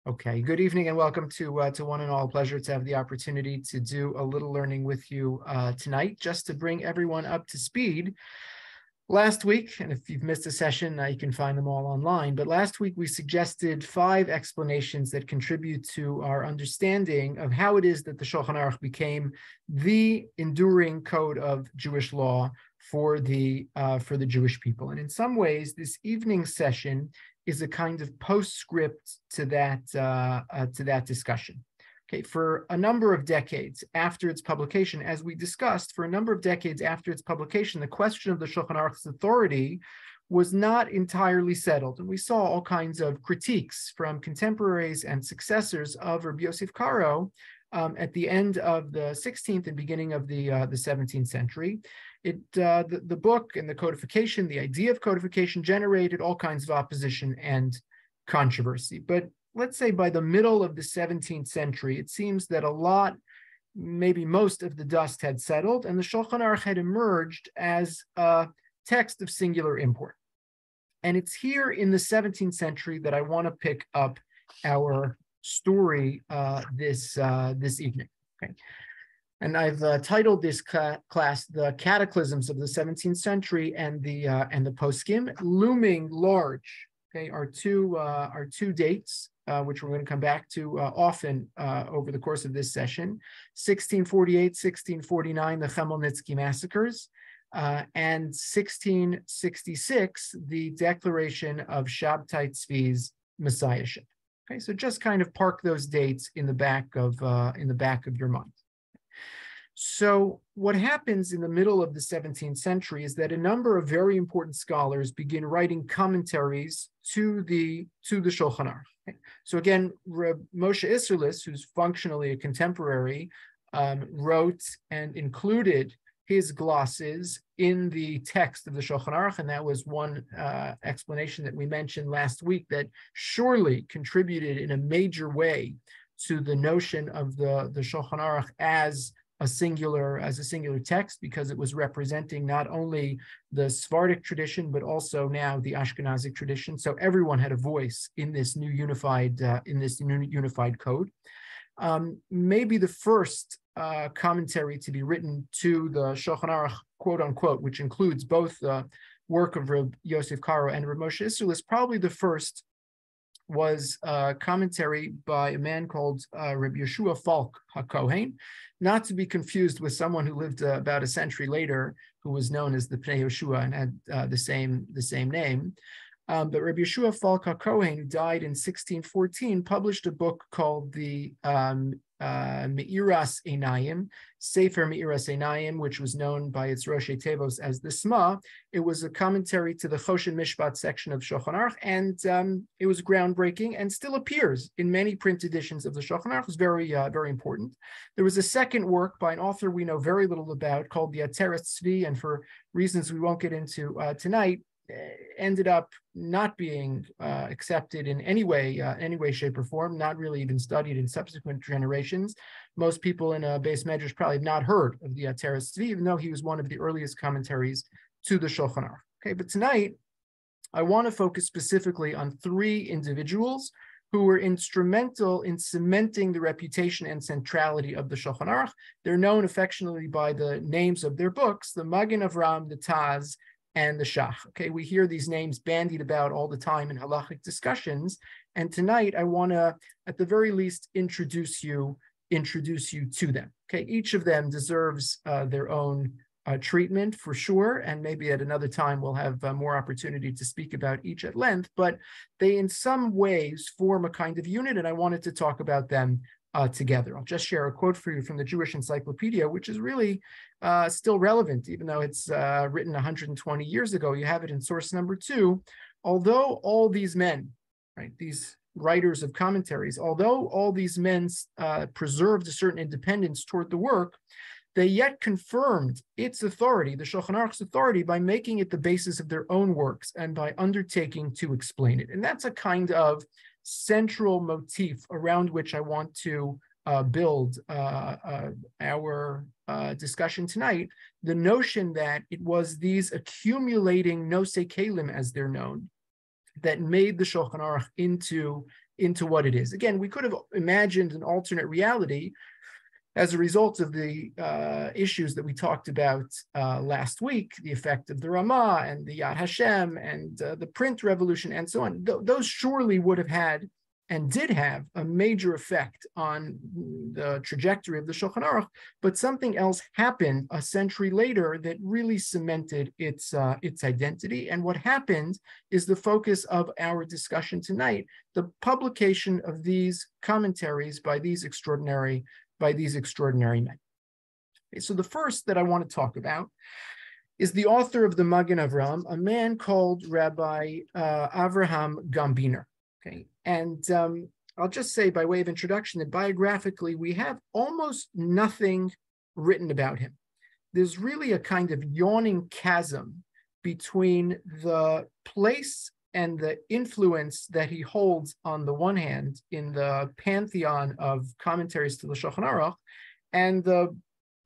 Okay, good evening and welcome to one and all. Pleasure to have the opportunity to do a little learning with you tonight, just to bring everyone up to speed. Last week, and if you've missed a session, you can find them all online, but last week we suggested 5 explanations that contribute to our understanding of how it is that the Shulchan Aruch became the enduring code of Jewish law for the Jewish people. And in some ways, this evening session is a kind of postscript to that discussion. Okay, for a number of decades after its publication, as we discussed, for a number of decades after its publication, the question of the Shulchan Aruch's authority was not entirely settled. And we saw all kinds of critiques from contemporaries and successors of Rabbi Yosef Karo at the end of the 16th and beginning of the 17th century. The book and the codification, the idea of codification, generated all kinds of opposition and controversy. But let's say by the middle of the 17th century, it seems that a lot, maybe most of the dust had settled, and the Shulchan Aruch had emerged as a text of singular import. And it's here in the 17th century that I want to pick up our story this evening. Okay. And I've titled this class "The Cataclysms of the 17th Century and the Poskim." Looming large, okay, are two dates which we're going to come back to often over the course of this session: 1648, 1649, the Chmelnytsky massacres, and 1666, the declaration of Shabtai Tzvi's messiahship. Okay, so just kind of park those dates in the back of your mind. So what happens in the middle of the 17th century is that a number of very important scholars begin writing commentaries to the Shulchan Aruch. Okay. So again, Reb Moshe Isserles, who's functionally a contemporary, wrote and included his glosses in the text of the Shulchan Aruch, and that was one explanation that we mentioned last week that surely contributed in a major way to the notion of the Shulchan Aruch as a singular text, because it was representing not only the Sephardic tradition but also now the Ashkenazic tradition. So everyone had a voice in this new unified code. Maybe the first commentary to be written to the Shulchan Aruch, quote unquote, which includes both the work of Rabbi Yosef Karo and Rabbi Moshe Isserles, probably the first was a commentary by a man called Rabbi Yeshua Falk HaKohen, not to be confused with someone who lived about a century later, who was known as the Pnei Yeshua and had the same name. But Rabbi Yeshua Falk HaKohen, who died in 1614, published a book called the Me'iras Einayim, Sefer Me'iras Einayim, which was known by its Roshei Tevos as the Sma. It was a commentary to the Choshen Mishpat section of Shulchan Aruch, and it was groundbreaking and still appears in many print editions of the Shulchan Aruch. It was very important. There was a second work by an author we know very little about called the Ateres Tzvi, and for reasons we won't get into tonight, ended up not being accepted in any way, shape, or form, not really even studied in subsequent generations. Most people in a base medrash probably have not heard of the Ateres Tzvi, even though he was one of the earliest commentaries to the Shulchan Aruch. Okay, but tonight, I want to focus specifically on 3 individuals who were instrumental in cementing the reputation and centrality of the Shulchan Aruch. They're known affectionately by the names of their books, the Magen Avram, the Taz, and the Shach. Okay, we hear these names bandied about all the time in Halakhic discussions, and tonight I want to, at the very least, introduce you to them. Okay, each of them deserves their own treatment for sure, and maybe at another time we'll have more opportunity to speak about each at length, but they in some ways form a kind of unit, and I wanted to talk about them together. I'll just share a quote for you from the Jewish Encyclopedia, which is really still relevant, even though it's written 120 years ago. You have it in source number 2. Although all these men, right, these writers of commentaries, although all these men preserved a certain independence toward the work, they yet confirmed its authority, the Shulchan Aruch's authority, by making it the basis of their own works and by undertaking to explain it. And that's a kind of central motif around which I want to build our discussion tonight, the notion that it was these accumulating nosei kelim, as they're known, that made the Shulchan Aruch into into what it is. Again, we could have imagined an alternate reality as a result of the issues that we talked about last week, the effect of the Ramah and the Yad Hashem and the print revolution and so on. Those surely would have had and did have a major effect on the trajectory of the Shulchan Aruch, but something else happened a century later that really cemented its identity. And what happened is the focus of our discussion tonight, the publication of these commentaries by these extraordinary men. Okay, so the first that I want to talk about is the author of the Magen Avram, a man called Rabbi Avraham Gambiner. Okay, and I'll just say by way of introduction that biographically we have almost nothing written about him. There's really a kind of yawning chasm between the place and the influence that he holds on the one hand in the pantheon of commentaries to the Shulchan Aruch, and the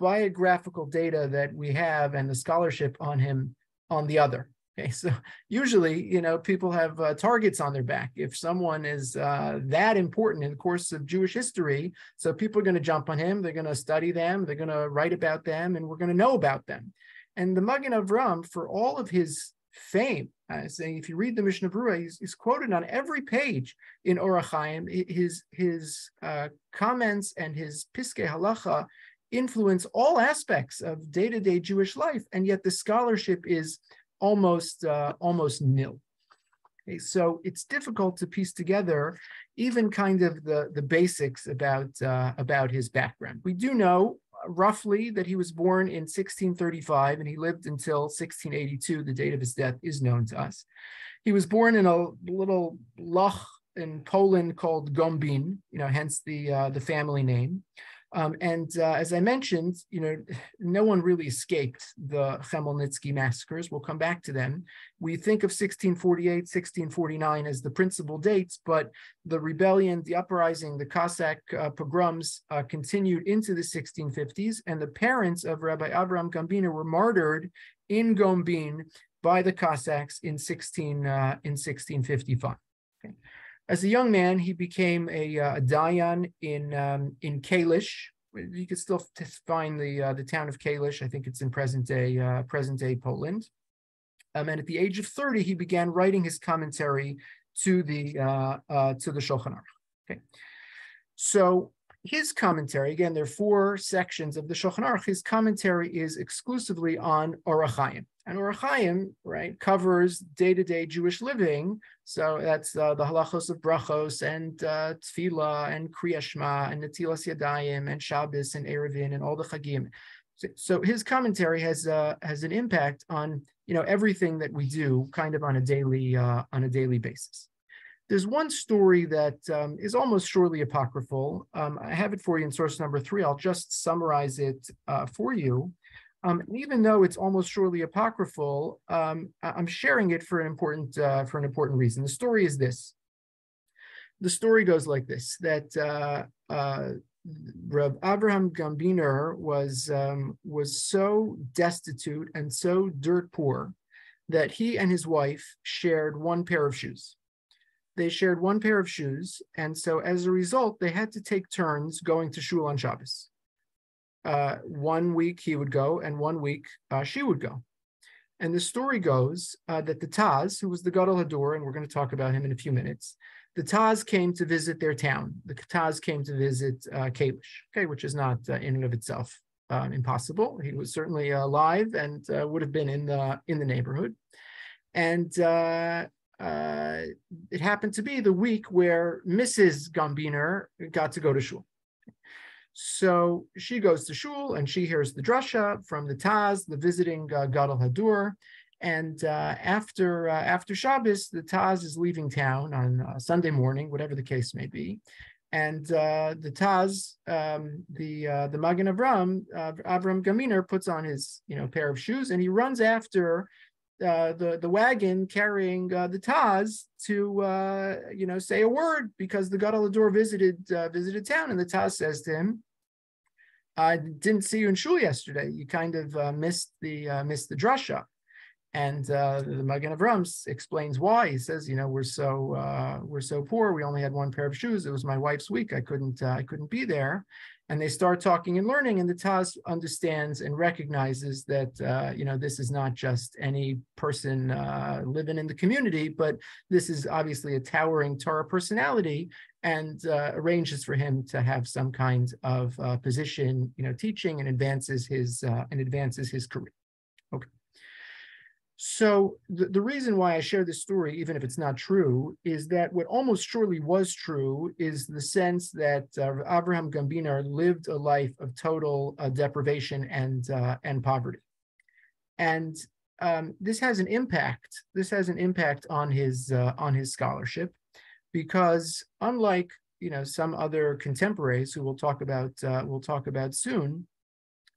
biographical data that we have and the scholarship on him on the other. Okay, so usually, people have targets on their back. If someone is that important in the course of Jewish history, so people are going to jump on him, they're going to study them, they're going to write about them, and we're going to know about them. And the Magen Avram, for all of his fame, saying if you read the Mishnah Berurah, he's quoted on every page in Orach Chaim. His comments and his Piskei Halacha influence all aspects of day-to-day Jewish life, and yet the scholarship is almost nil. Okay, so it's difficult to piece together even kind of the basics about his background. We do know roughly that he was born in 1635 and he lived until 1682. The date of his death is known to us. He was born in a little loch in Poland called Gombin, hence the family name. As I mentioned, no one really escaped the Chmelnytsky massacres. We'll come back to them. We think of 1648, 1649 as the principal dates, but the rebellion, the uprising, the Cossack pogroms continued into the 1650s, and the parents of Rabbi Avraham Gambiner were martyred in Gombin by the Cossacks in 1655. Okay. As a young man, he became a dayan in Kalisz. You could still find the town of Kalisz. I think it's in present day Poland. And at the age of 30, he began writing his commentary to the Shulchan Aruch. Okay, so his commentary, again, there are 4 sections of the Shulchan Aruch. His commentary is exclusively on Orach Chaim. And Orach Chaim, right, covers day-to-day Jewish living. So that's the halachos of brachos and tefillah and kriyas shema and netilas yadayim and Shabbos and Erevin and all the chagim. So his commentary has an impact on everything that we do kind of on a daily basis. There's one story that is almost surely apocryphal. I have it for you in source number 3. I'll just summarize it for you. And even though it's almost surely apocryphal, I'm sharing it for an important reason. The story is this. The story goes like this: that Reb Avraham Gambiner was so destitute and so dirt poor that he and his wife shared one pair of shoes. They shared one pair of shoes, and so as a result, they had to take turns going to shul on Shabbos. 1 week he would go, and 1 week she would go. And the story goes that the Taz, who was the Gadol Hador, and we're going to talk about him in a few minutes, the Taz came to visit their town. The Taz came to visit Kalisz, okay, which is not in and of itself impossible. He was certainly alive and would have been in the neighborhood. And it happened to be the week where Mrs. Gambiner got to go to shul. So she goes to shul and she hears the drasha from the Taz, the visiting Gadol Hador. And after Shabbos, the Taz is leaving town on Sunday morning, whatever the case may be. And the Taz, the Magen Avram, Avraham Gambiner, puts on his pair of shoes and he runs after the wagon carrying the Taz to say a word, because the Gadol Hador visited town, and the Taz says to him, "I didn't see you in shul yesterday. You kind of missed the drasha." And the Magen Avram explains why. He says, we're so poor. We only had one pair of shoes. It was my wife's week. I couldn't be there. And they start talking and learning. And the Taz understands and recognizes that this is not just any person living in the community, but this is obviously a towering Torah personality, and arranges for him to have some kind of position, teaching, and advances his career. Okay. So the reason why I share this story, even if it's not true, is that what almost surely was true is the sense that Avraham Gambiner lived a life of total deprivation and poverty, and this has an impact. This has an impact on his scholarship, because unlike some other contemporaries who we'll talk about soon,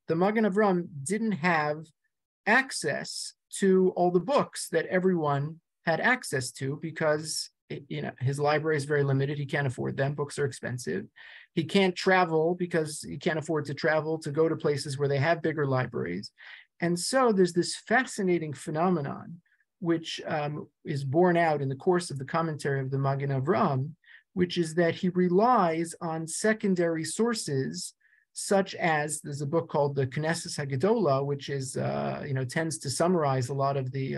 the Magen Avram didn't have access to all the books that everyone had access to, because his library is very limited. He can't afford them. Books are expensive. He can't travel because he can't afford to travel to go to places where they have bigger libraries. And so there's this fascinating phenomenon, which is borne out in the course of the commentary of the Magen Avram, which is that he relies on secondary sources, such as there's a book called the Knesset Hagdola, which is tends to summarize a lot of the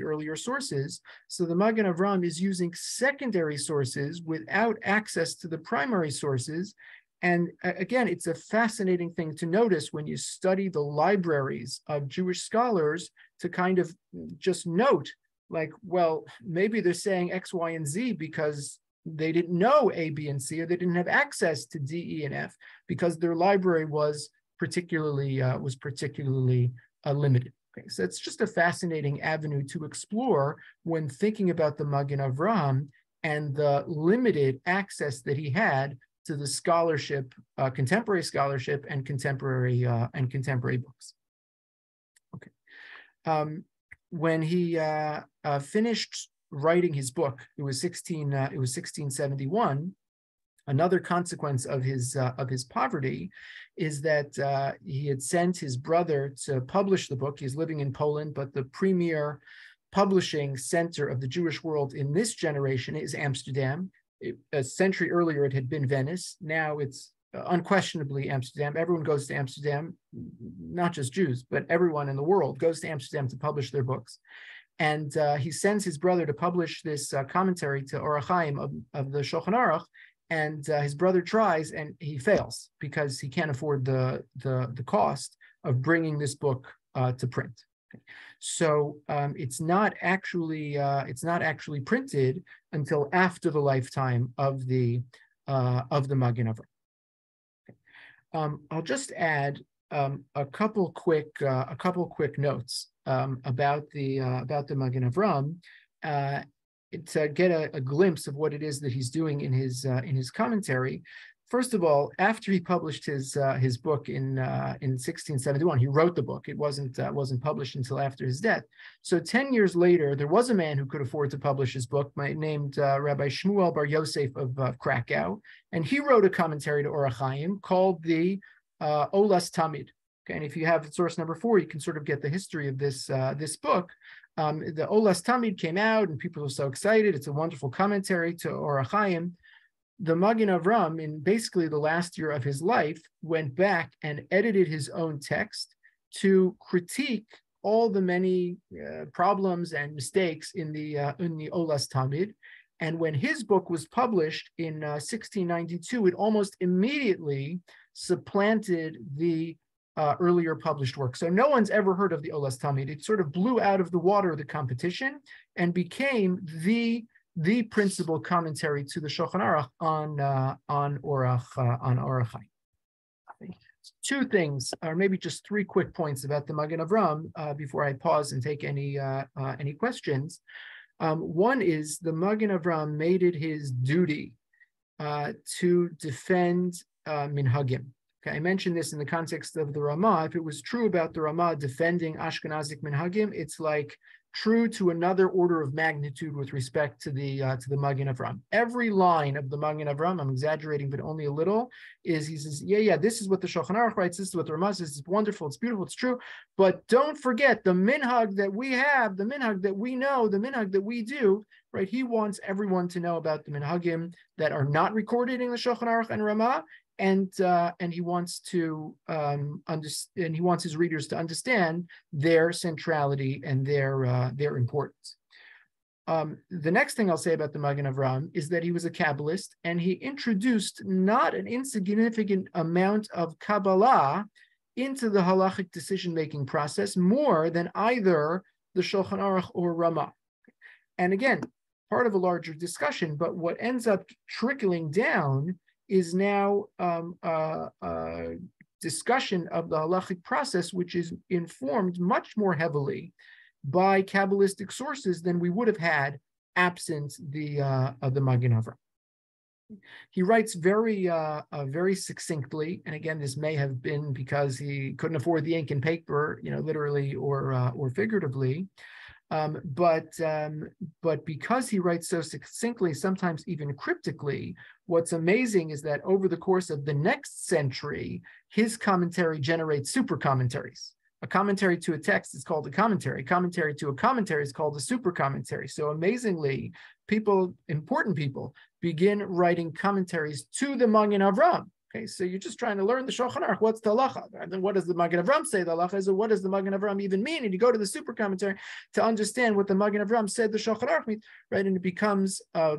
earlier sources. So the Magen Avram is using secondary sources without access to the primary sources. And again, it's a fascinating thing to notice when you study the libraries of Jewish scholars, to kind of just note, like, well, maybe they're saying X, Y, and Z because they didn't know A, B, and C, or they didn't have access to D, E, and F, because their library was particularly limited. Okay, so it's just a fascinating avenue to explore when thinking about the Magen Avram and the limited access that he had to the scholarship, contemporary scholarship, and contemporary books. Okay, when he finished writing his book, it was 1671. Another consequence of his poverty is that he had sent his brother to publish the book. He's living in Poland, but the premier publishing center of the Jewish world in this generation is Amsterdam. A century earlier, it had been Venice. Now it's unquestionably Amsterdam. Everyone goes to Amsterdam, not just Jews, but everyone in the world goes to Amsterdam to publish their books. And he sends his brother to publish this commentary to Orach Chaim of the Shulchan Aruch, and his brother tries, and he fails because he can't afford the cost of bringing this book to print. Okay. So it's not actually printed until after the lifetime of the Magen Avram. Okay. I'll just add a couple quick notes about the Magen Avram, to get a glimpse of what it is that he's doing in his commentary. First of all, after he published his book in 1671, he wrote the book. It wasn't published until after his death. So 10 years later, there was a man who could afford to publish his book, named Rabbi Shmuel Bar Yosef of Krakow, and he wrote a commentary to Orach Chaim called the Olas Tamid. Okay, and if you have source number 4, you can sort of get the history of this book. The Olas Tamid came out, and people were so excited. It's a wonderful commentary to Orach Chaim. The Magen Avram, in basically the last year of his life, went back and edited his own text to critique all the many problems and mistakes in the Olas Tamid. And when his book was published in 1692, it almost immediately supplanted the earlier published work. So no one's ever heard of the Olas Tamid. It sort of blew out of the water of the competition and became the principal commentary to the Shulchan Aruch on Orach Chaim. Two things, or maybe just 3 quick points about the Magen Avram before I pause and take any questions. One is the Magen Avram made it his duty to defend minhagim. Okay, I mentioned this in the context of the Ramah. If it was true about the Ramah defending Ashkenazic minhagim, it's like true to another order of magnitude with respect to the Magen Avram. Every line of the Magen Avram, I'm exaggerating, but only a little, is he says, yeah, this is what the Shulchan Aruch writes, this is what the Ramah says, it's wonderful, it's beautiful, it's true, but don't forget the minhag that we have, the minhag that we know, the minhag that we do, right? He wants everyone to know about the minhagim that are not recorded in the Shulchan Aruch and Ramah, and he wants to and he wants his readers to understand their centrality and their importance. The next thing I'll say about the Magen Avram is that he was a Kabbalist, and he introduced not an insignificant amount of Kabbalah into the halachic decision-making process, more than either the Shulchan Aruch or Ramah. And again, part of a larger discussion, but what ends up trickling down is now a discussion of the halachic process, which is informed much more heavily by Kabbalistic sources than we would have had absent the Magen Avram. He writes very succinctly, and again, this may have been because he couldn't afford the ink and paper, literally or figuratively. But because he writes so succinctly, sometimes even cryptically, what's amazing is that over the course of the next century, his commentary generates super commentaries. A commentary to a text is called a commentary. Commentary to a commentary is called a super commentary. So amazingly, important people, begin writing commentaries to the Magen Avram. Okay, so you're just trying to learn the Shulchan Aruch. What's the halacha? And then what does the Magen Avram say the halacha is? Or what does the Magen Avram even mean? And you go to the super commentary to understand what the Magen Avram said the Shulchan Aruch means, right? And it becomes a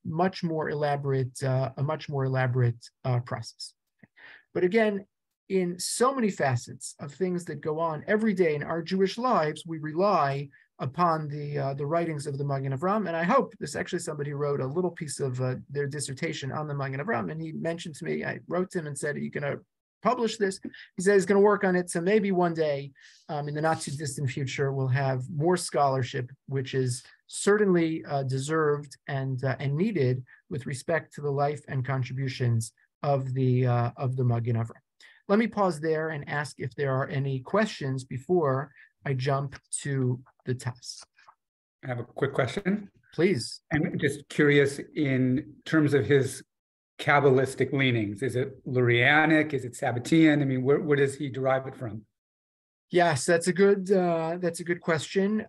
much more elaborate process. Okay. But again, in so many facets of things that go on every day in our Jewish lives, we rely upon the writings of the Magen Avram, and I hope this actually somebody wrote a little piece of their dissertation on the Magen Avram, and he mentioned to me, I wrote to him and said, "Are you going to publish this?" He said he's going to work on it, so maybe one day, in the not too distant future, we'll have more scholarship, which is certainly deserved and needed with respect to the life and contributions of the Magen Avram. Let me pause there and ask if there are any questions before I jump to the Taz. I have a quick question. Please. I'm just curious in terms of his Kabbalistic leanings. Is it Lurianic? Is it Sabbatean? I mean, where does he derive it from? Yes, that's a good question.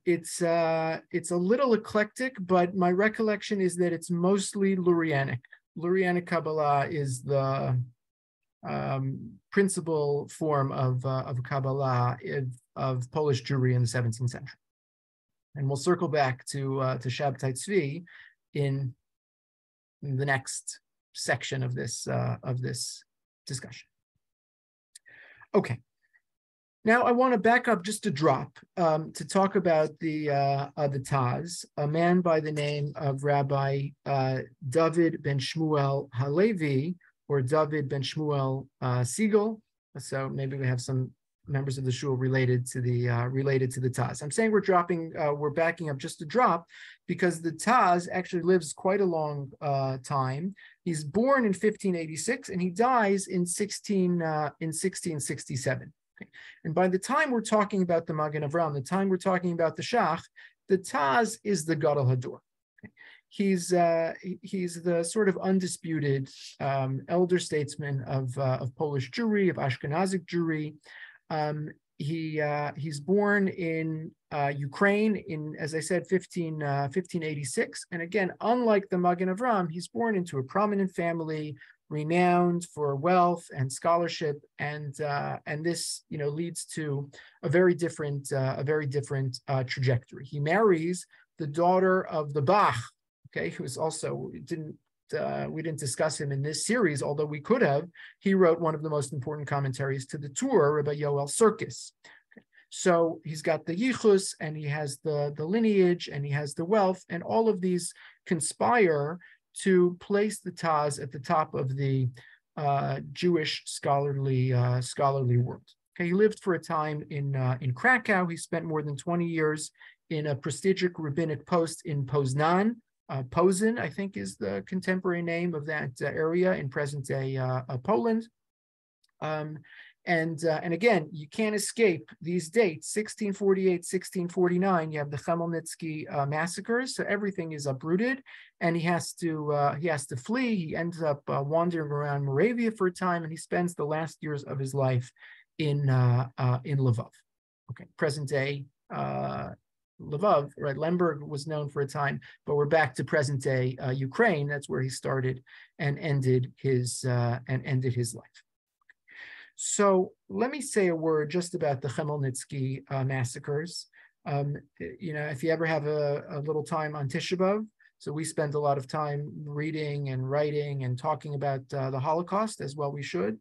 It's a little eclectic, but my recollection is that it's mostly Lurianic. Lurianic Kabbalah is the principal form of Kabbalah of Polish Jewry in the 17th century, and we'll circle back to Shabtai Tzvi in the next section of this discussion. Okay, now I want to back up just a drop to talk about the Taz, a man by the name of Rabbi David ben Shmuel Halevi, or David ben Shmuel Siegel. So maybe we have some members of the shul related to the Taz. I'm saying we're backing up just a drop because the Taz actually lives quite a long time. He's born in 1586 and he dies in 1667. Okay. And by the time we're talking about the Magen Avram, the time we're talking about the Shach, the Taz is the Gadol Hador. Okay. He's the sort of undisputed elder statesman of Polish Jewry, of Ashkenazic Jewry. He's born in Ukraine in, as I said, 1586. And again, unlike the Magen Avram, he's born into a prominent family, renowned for wealth and scholarship, and this leads to a very different trajectory. He marries the daughter of the Bach, okay, who is also we didn't discuss him in this series, although we could have. He wrote one of the most important commentaries to the Torah, Rabbi Yoel Sirkis. Okay. So he's got the yichus, and he has the lineage, and he has the wealth, and all of these conspire to place the Taz at the top of the Jewish scholarly world. Okay, he lived for a time in Krakow. He spent more than 20 years in a prestigious rabbinic post in Poznan. Posen, I think, is the contemporary name of that area in present-day Poland. And again, you can't escape these dates, 1648, 1649. You have the Chmelnytsky massacres, so everything is uprooted, and he has to flee. He ends up wandering around Moravia for a time, and he spends the last years of his life in Lvov, okay, present day Lvov. Right, Lemberg was known for a time, but we're back to present day Ukraine. That's where he started and ended his life. So let me say a word just about the Chmelnytsky massacres. If you ever have a little time on Tisha B'Av, so we spend a lot of time reading and writing and talking about the Holocaust, as well we should.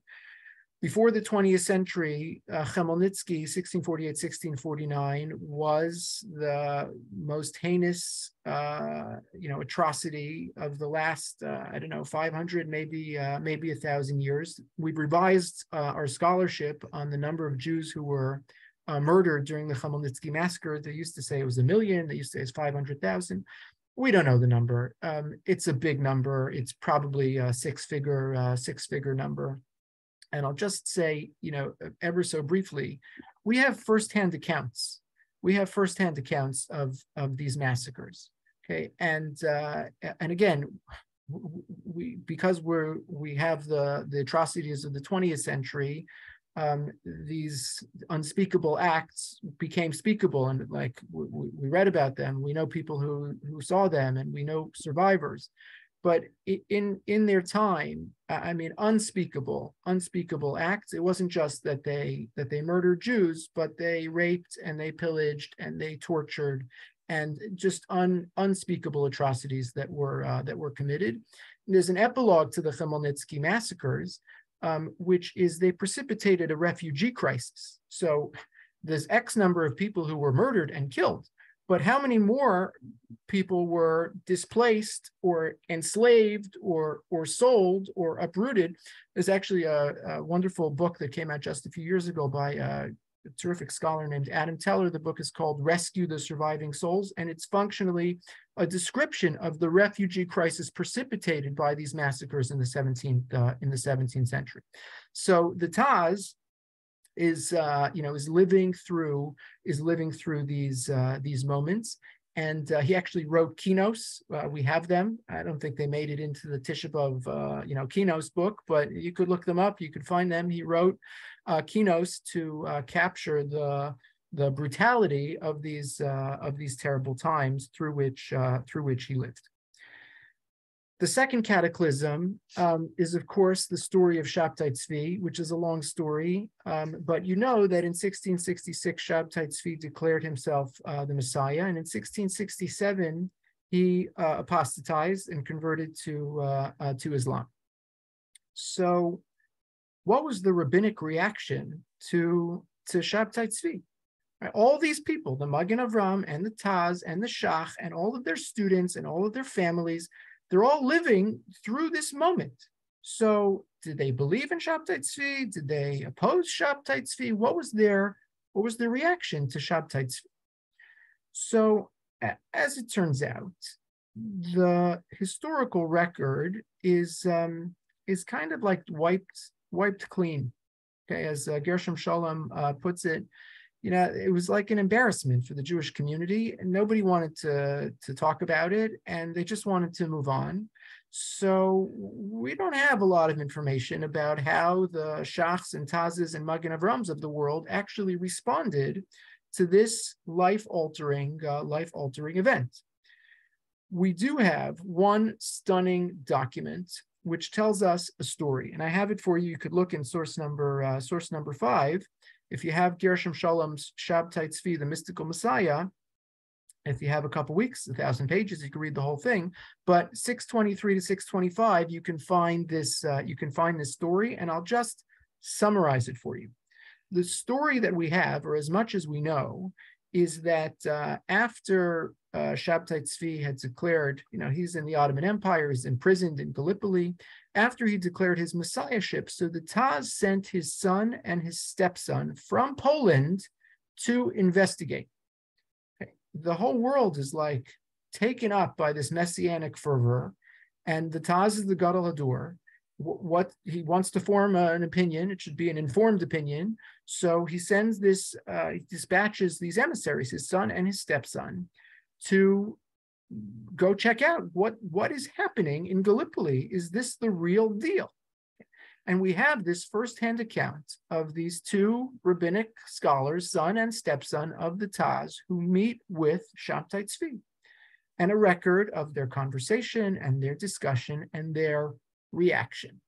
Before the 20th century, Chmelnytsky, 1648, 1649, was the most heinous, atrocity of the last, 500, maybe 1,000 years. We've revised our scholarship on the number of Jews who were murdered during the Chmelnytsky massacre. They used to say it was 1 million. They used to say it's 500,000. We don't know the number. It's a big number. It's probably a six-figure number. And I'll just say, ever so briefly, we have firsthand accounts. We have firsthand accounts of these massacres. Okay, and again, because we have the atrocities of the 20th century, these unspeakable acts became speakable, and like we read about them. We know people who saw them, and we know survivors. But in their time, unspeakable acts. It wasn't just that they murdered Jews, but they raped and they pillaged and they tortured, and just unspeakable atrocities that were committed. And there's an epilogue to the Chmelnytsky massacres, which is they precipitated a refugee crisis. So there's X number of people who were murdered and killed, but how many more people were displaced or enslaved or sold or uprooted? There's actually a wonderful book that came out just a few years ago by a terrific scholar named Adam Teller. The book is called Rescue the Surviving Souls, and it's functionally a description of the refugee crisis precipitated by these massacres in the 17th century. So the Taz is living through these moments, and he actually wrote Kinos. We have them. I don't think they made it into the Tisha B'Av Kinos book, but you could look them up. You could find them. He wrote Kinos to capture the brutality of these terrible times through which he lived. The second cataclysm is, of course, the story of Shabtai Tzvi, which is a long story. But you know that in 1666, Shabtai Tzvi declared himself the Messiah. And in 1667, he apostatized and converted to Islam. So what was the rabbinic reaction to Shabtai Tzvi? Right? All these people, the Magen Avram and the Taz and the Shach and all of their students and all of their families, they're all living through this moment. So did they believe in Shabtai Tzvi? Did they oppose Shabtai Tzvi? What was their reaction to Shabtai Tzvi? So as it turns out, the historical record is kind of like wiped clean. Okay, as Gershom Shalom puts it, it was like an embarrassment for the Jewish community, and nobody wanted to talk about it, and they just wanted to move on. So we don't have a lot of information about how the Shachs and Tazes and Magen Avrams of the world actually responded to this life-altering event. We do have one stunning document which tells us a story, and I have it for you. You could look in source number 5. If you have Gershom Shalom's Shabtai Tzvi, the Mystical Messiah, if you have a couple weeks, 1,000 pages, you can read the whole thing. But 623 to 625, you can find this story, and I'll just summarize it for you. The story that we have, or as much as we know, is that after Shabtai Tzvi had declared, he's in the Ottoman Empire, he's imprisoned in Gallipoli. After he declared his messiahship, so the Taz sent his son and his stepson from Poland to investigate. Okay. The whole world is like taken up by this messianic fervor, and the Taz is the Gadol Hador, what he wants to form an opinion. It should be an informed opinion. So he sends this, he dispatches these emissaries, his son and his stepson, to go check out what is happening in Gallipoli. Is this the real deal? And we have this firsthand account of these two rabbinic scholars, son and stepson of the Taz, who meet with Shabtai Tzvi, and a record of their conversation and their discussion and their reaction.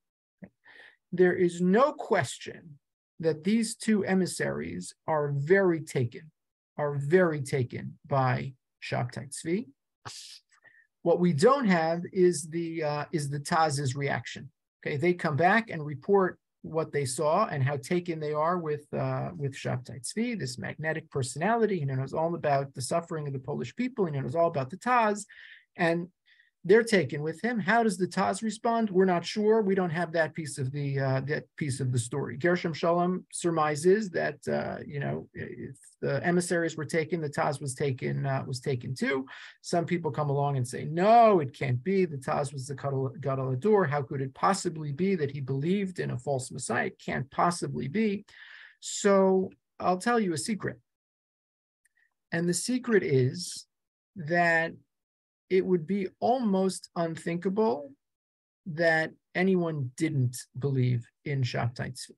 There is no question that these two emissaries are very taken by Shabtai Tzvi. What we don't have is the Taz's reaction. Okay, they come back and report what they saw and how taken they are with Shabtai Tzvi, this magnetic personality. He knows all about the suffering of the Polish people. He knows all about the Taz, and they're taken with him. How does the Taz respond? We're not sure. We don't have that piece of the story. Gershom Shalom surmises that if the emissaries were taken, the Taz was taken too. Some people come along and say, no, it can't be. The Taz was the Gadol Hador. How could it possibly be that he believed in a false Messiah? It can't possibly be. So I'll tell you a secret. And the secret is that it would be almost unthinkable that anyone didn't believe in Shabtai Tzvi.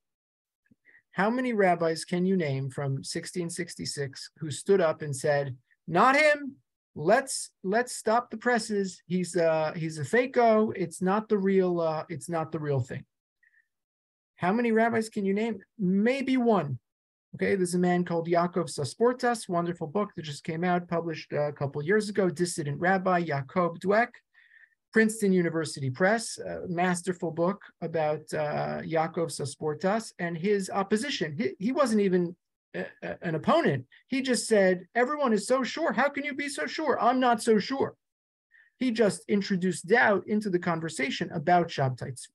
How many rabbis can you name from 1666 who stood up and said, "Not him. Let's stop the presses. He's a fako. It's not the real thing." How many rabbis can you name? Maybe one. Okay, there's a man called Yaakov Sasportas, wonderful book that just came out, published a couple years ago, Dissident Rabbi Yaakov Dweck, Princeton University Press, a masterful book about Yaakov Sasportas and his opposition. He wasn't even an opponent. He just said, everyone is so sure. How can you be so sure? I'm not so sure. He just introduced doubt into the conversation about Shabtai Tzvi.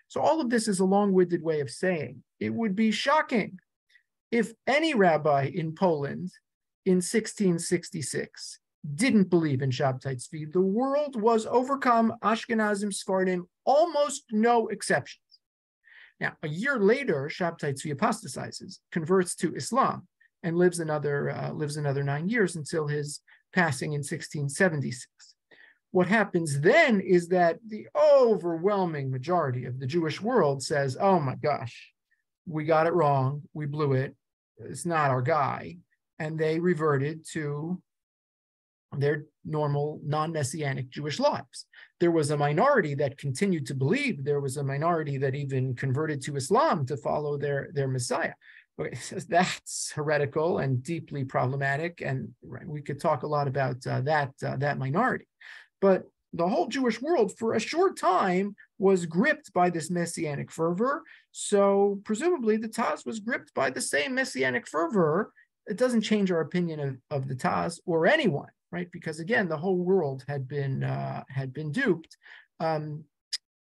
So all of this is a long-winded way of saying it would be shocking if any rabbi in Poland in 1666 didn't believe in Shabtai Tzvi. The world was overcome, Ashkenazim, Sephardim, almost no exceptions. Now, a year later, Shabtai Tzvi apostatizes, converts to Islam, and lives another 9 years until his passing in 1676. What happens then is that the overwhelming majority of the Jewish world says, oh my gosh, we got it wrong, we blew it, it's not our guy, and they reverted to their normal non-Messianic Jewish lives. There was a minority that continued to believe, there was a minority that even converted to Islam to follow their Messiah. Okay, that's heretical and deeply problematic, and we could talk a lot about that minority. But the whole Jewish world, for a short time, was gripped by this messianic fervor. So presumably the Taz was gripped by the same messianic fervor. It doesn't change our opinion of the Taz or anyone, right? Because again, the whole world had been duped.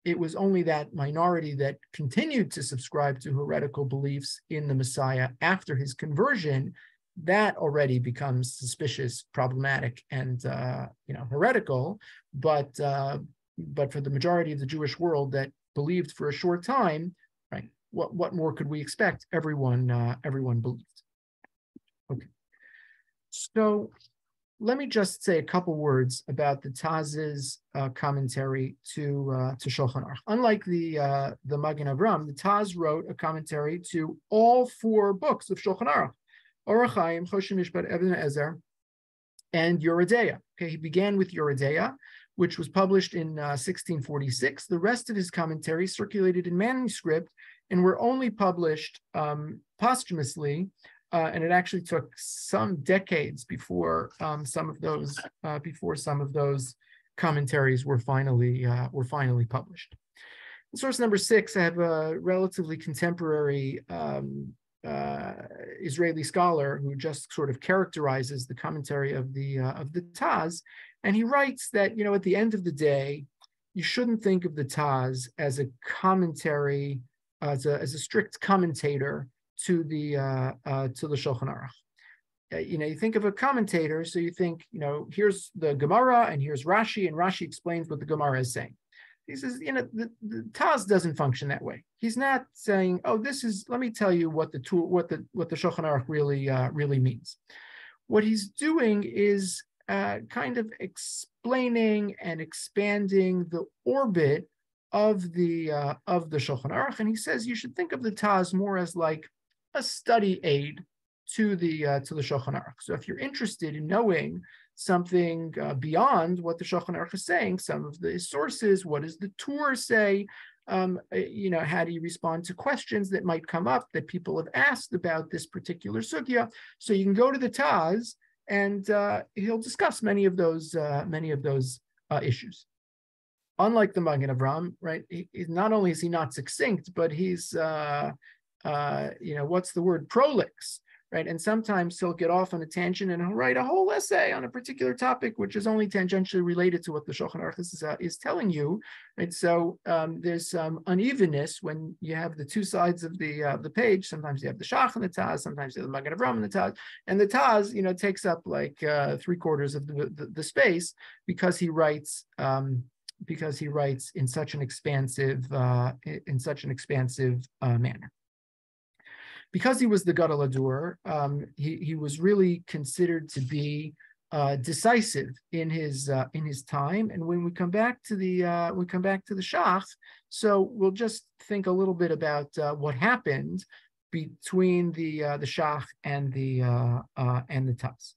It was only that minority that continued to subscribe to heretical beliefs in the Messiah after his conversion. That already becomes suspicious, problematic, and heretical. But for the majority of the Jewish world that believed for a short time, right? What more could we expect? Everyone believed. Okay. So let me just say a couple words about the Taz's commentary to Shulchan Aruch. Unlike the Magen Avraham, the Taz wrote a commentary to all 4 books of Shulchan Aruch. Orach Chaim, Choshen Mishpat, Even Ezer, and Yoredeya. Okay, he began with Yoredeya, which was published in 1646. The rest of his commentaries circulated in manuscript and were only published posthumously, and it actually took some decades before some of those commentaries were finally published. Source number 6, I have a relatively contemporary Israeli scholar who just sort of characterizes the commentary of the Taz, and he writes that at the end of the day, you shouldn't think of the Taz as a commentary, as a strict commentator to the Shulchan Aruch. You think of a commentator, so you think here's the Gemara and here's Rashi, and Rashi explains what the Gemara is saying. He says, the Taz doesn't function that way. He's not saying, oh, let me tell you what the Shulchan Aruch really means. What he's doing is kind of explaining and expanding the orbit of the Shulchan Aruch, and he says you should think of the Taz more as like a study aid to the Shulchan Aruch. So if you're interested in knowing something beyond what the Shulchan Aruch is saying, some of the sources, what does the Tur say? How do you respond to questions that might come up that people have asked about this particular sugya? So you can go to the Taz, and he'll discuss many of those issues. Unlike the Magen Avraham, right? Not only is he not succinct, but he's what's the word? Prolix. Right, and sometimes he'll get off on a tangent and he'll write a whole essay on a particular topic, which is only tangentially related to what the Shulchan Aruch is telling you. Right, so there's some unevenness when you have the two sides of the page. Sometimes you have the Shach and the Taz, sometimes you have the Magen Avraham and the Taz, and the Taz, takes up like 3/4 of the space because he writes in such an expansive manner. Because he was the Gadol Hadur, he was really considered to be decisive in his time. And when we come back to the Shach, so we'll just think a little bit about what happened between the Shach and the Taz.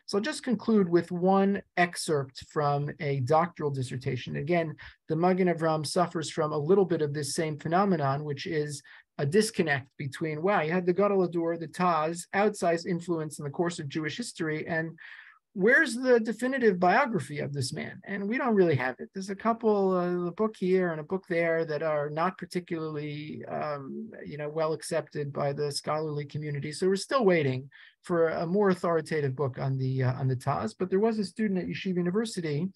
So I'll just conclude with one excerpt from a doctoral dissertation. Again, the Magen Avraham suffers from a little bit of this same phenomenon, which is a disconnect between, you had the Gadol Hadur, the Taz, outsized influence in the course of Jewish history, and where's the definitive biography of this man? And we don't really have it. There's a couple, a book here and a book there that are not particularly, well accepted by the scholarly community. So we're still waiting for a more authoritative book on the Taz. But there was a student at Yeshiva University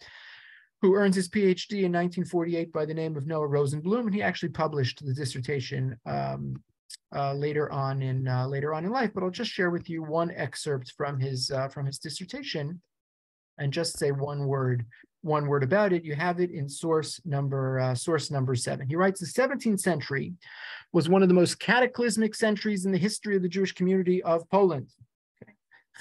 who earned his PhD in 1948 by the name of Noah Rosenblum, and he actually published the dissertation later on in life. But I'll just share with you one excerpt from his dissertation, and just say one word about it. You have it in source number 7. He writes, the 17th century was one of the most cataclysmic centuries in the history of the Jewish community of Poland.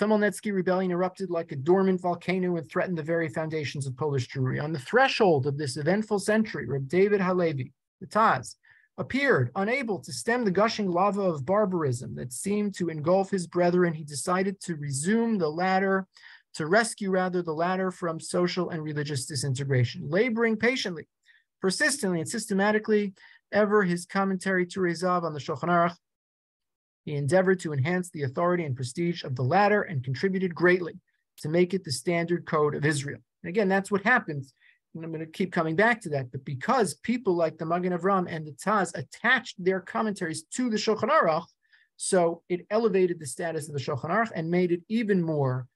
Chmielnicki rebellion erupted like a dormant volcano and threatened the very foundations of Polish Jewry. On the threshold of this eventful century, Reb David Halevi, the Taz, appeared, unable to stem the gushing lava of barbarism that seemed to engulf his brethren. He decided to rescue the latter from social and religious disintegration. Laboring patiently, persistently, and systematically, ever his commentary to Rezav on the Shulchan Aruch, he endeavored to enhance the authority and prestige of the latter and contributed greatly to make it the standard code of Israel. And again, that's what happens. And I'm going to keep coming back to that. But because people like the Magen Avraham and the Taz attached their commentaries to the Shulchan Aruch, so it elevated the status of the Shulchan Aruch and made it even more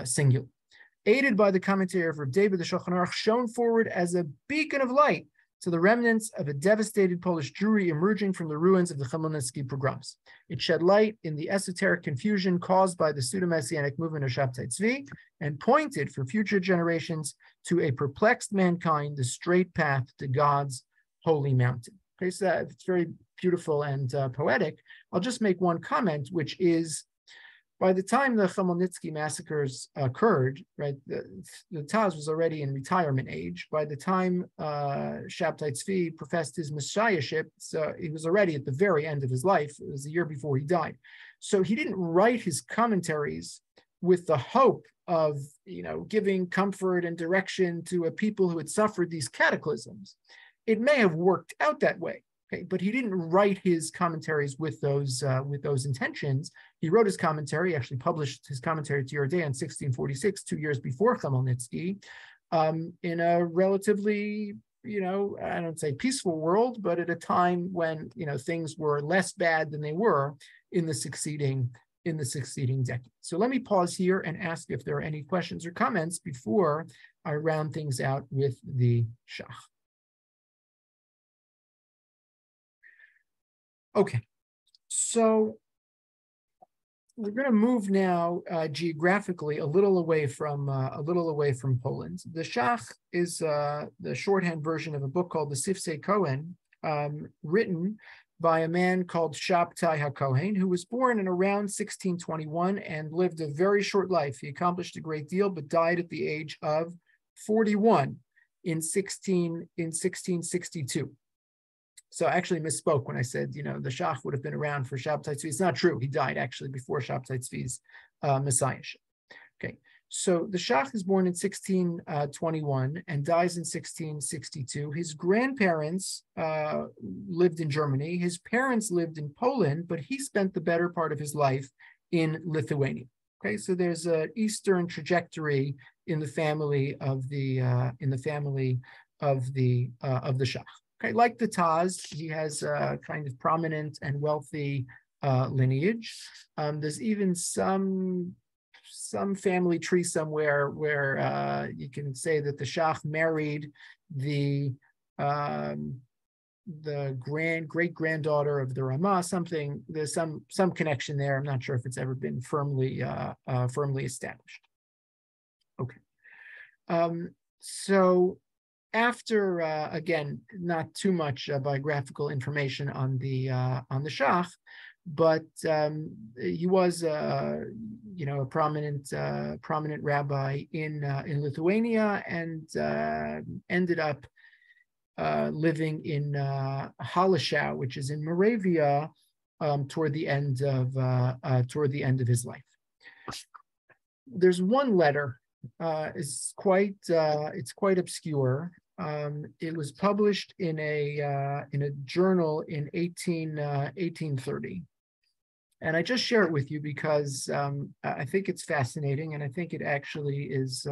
singular. Aided by the commentary of Reb David, the Shulchan Aruch shone forward as a beacon of light to the remnants of a devastated Polish Jewry emerging from the ruins of the Chmielnicki pogroms. It shed light in the esoteric confusion caused by the pseudo-messianic movement of Shabtai Tzvi and pointed for future generations to a perplexed mankind the straight path to God's holy mountain. Okay, so it's very beautiful and poetic. I'll just make one comment, which is, by the time the Chmielnicki massacres occurred, right, the Taz was already in retirement age. By the time Shabtai Tzvi professed his messiahship, so he was already at the very end of his life. It was the year before he died. So he didn't write his commentaries with the hope of, giving comfort and direction to a people who had suffered these cataclysms. It may have worked out that way. Okay, but he didn't write his commentaries with those intentions. He wrote his commentary, actually published his commentary to Yordei in 1646, 2 years before Chmielnicki, in a relatively, I don't say peaceful world, but at a time when things were less bad than they were in the succeeding decade. So let me pause here and ask if there are any questions or comments before I round things out with the Shach. Okay, so we're going to move now geographically a little away from Poland. The Shach is the shorthand version of a book called the Sifsei Kohen, written by a man called Shabtai HaKohen, who was born in around 1621 and lived a very short life. He accomplished a great deal, but died at the age of 41 in 1662. So I actually misspoke when I said, the Shach would have been around for Shabtai Tzvi. It's not true. He died actually before Shabtai Tzvi's messiahship. Okay, so the Shach is born in 1621 and dies in 1662. His grandparents lived in Germany. His parents lived in Poland, but he spent the better part of his life in Lithuania. Okay, so there's an Eastern trajectory in the family of the Shach. Okay, like the Taz, he has a kind of prominent and wealthy lineage. There's even some family tree somewhere where you can say that the Shach married the great granddaughter of the Ramah. There's some connection there. I'm not sure if it's ever been firmly established. Okay, so. After again, not too much biographical information on the Shach, but he was a prominent rabbi in Lithuania and ended up living in Halakhic, which is in Moravia, toward the end of his life. There's one letter. It's quite obscure. It was published in a journal in 1830, and I just share it with you because I think it's fascinating, and I think it actually is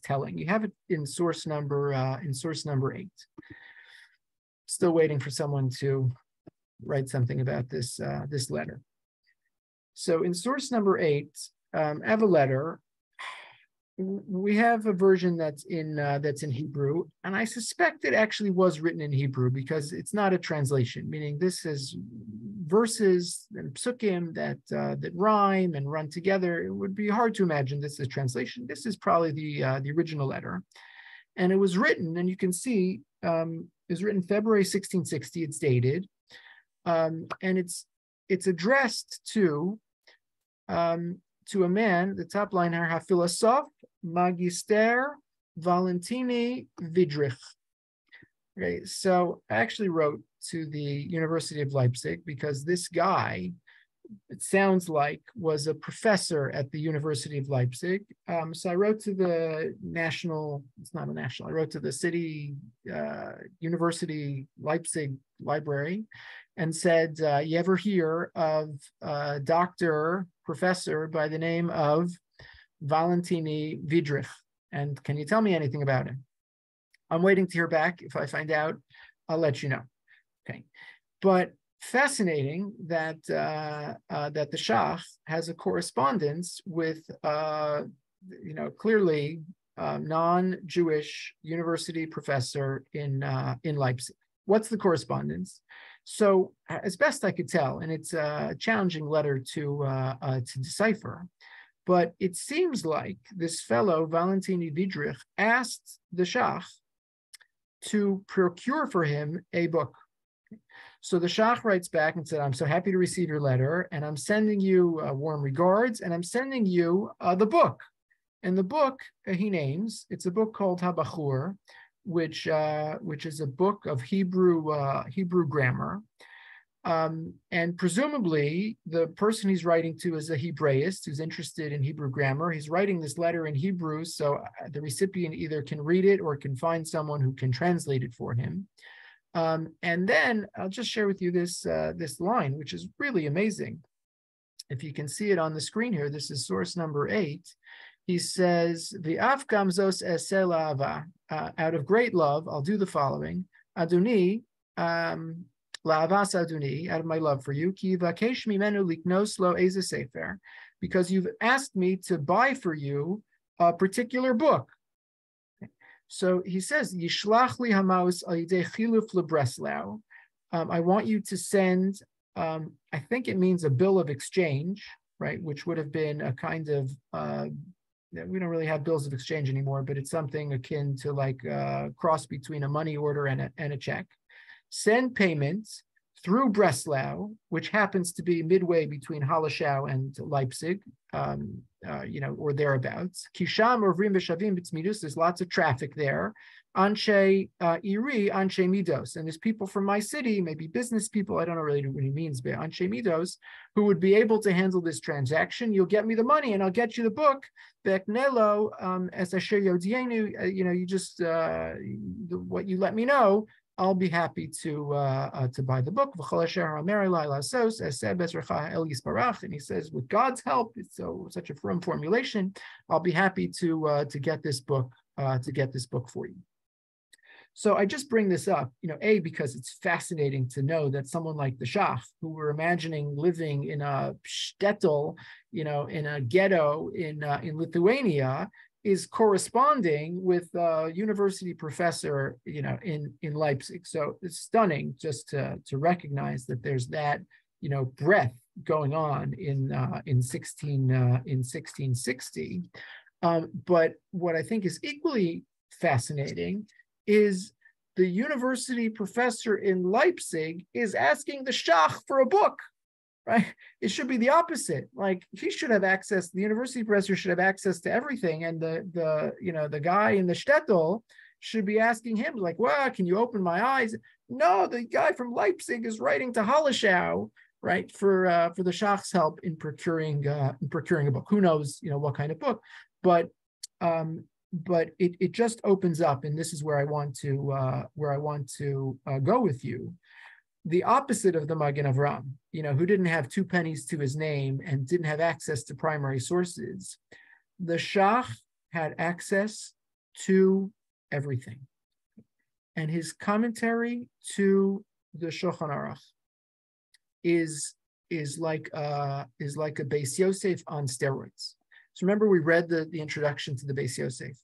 telling. You have it in source number 8. Still waiting for someone to write something about this letter. So in source number 8, I have a letter. We have a version that's in Hebrew, and I suspect it actually was written in Hebrew because it's not a translation. Meaning, this is verses and psukim that rhyme and run together. It would be hard to imagine this is a translation. This is probably the original letter, and it was written. And you can see it was written February 1660. It's dated, and it's addressed to a man. The top line here, HaPhilosoph Magister Valentini Vidrich. Okay, so I actually wrote to the University of Leipzig because this guy, it sounds like, was a professor at the University of Leipzig. So I wrote to the I wrote to the city University Leipzig library and said, you ever hear of a professor by the name of Valentini Vidrich? And can you tell me anything about him? I'm waiting to hear back. If I find out, I'll let you know. Okay. But fascinating that the Shach has a correspondence with clearly non-Jewish university professor in Leipzig. What's the correspondence? So, as best I could tell, and it's a challenging letter to decipher, but it seems like this fellow Valentini Vidrich asked the Shach to procure for him a book. So the Shach writes back and said, I'm so happy to receive your letter, and I'm sending you warm regards, and I'm sending you the book. And the book he names, it's a book called Habachur, which is a book of Hebrew grammar. And presumably the person he's writing to is a Hebraist who's interested in Hebrew grammar. He's writing this letter in Hebrew, so the recipient either can read it or can find someone who can translate it for him. And then I'll just share with you this line, which is really amazing. If you can see it on the screen here, this is source number 8. He says, "V'af gamzos eseh la'ava." Out of great love, I'll do the following. Adoni, la'avas Adoni, out of my love for you, ki vakesh mimenu liknos lo eze sefer, because you've asked me to buy for you a particular book. So he says, Yishlach li hamaus al yidei chiluf lebreslau. I want you to send I think it means a bill of exchange, right? Which would have been a kind of, we don't really have bills of exchange anymore, but it's something akin to like a cross between a money order and a check. Send payments through Breslau, which happens to be midway between Halashau and Leipzig, or thereabouts. Kisham or Vrim B'Shavim B'Tzmidus, there's lots of traffic there. Anshe Iri, Anshe Midos. And there's people from my city, maybe business people, I don't know really what he means, but Anshe Midos, who would be able to handle this transaction. You'll get me the money and I'll get you the book. Beknelo, as Asher Yodienu, you just, what you let me know, I'll be happy to buy the book. And he says, with God's help, it's such a firm formulation, I'll be happy to get this book for you. So I just bring this up, because it's fascinating to know that someone like the Shach, who we're imagining living in a shtetl, in a ghetto in Lithuania, is corresponding with a university professor, in Leipzig. So it's stunning just to recognize that there's that, breadth going on in 1660. But what I think is equally fascinating is the university professor in Leipzig is asking the Shach for a book. Right? It should be the opposite. Like he should have access. The university professor should have access to everything, and the guy in the shtetl should be asking him, like, "Well, can you open my eyes?" No, the guy from Leipzig is writing to Halashau, right, for the Shach's help in procuring a book. Who knows, what kind of book? But it just opens up, and this is where I want to go with you. The opposite of the Magen Avraham, who didn't have 2 pennies to his name and didn't have access to primary sources. The Shach had access to everything. And his commentary to the Shulchan Aruch is like a Beis Yosef on steroids. So remember, we read the introduction to the Beis Yosef.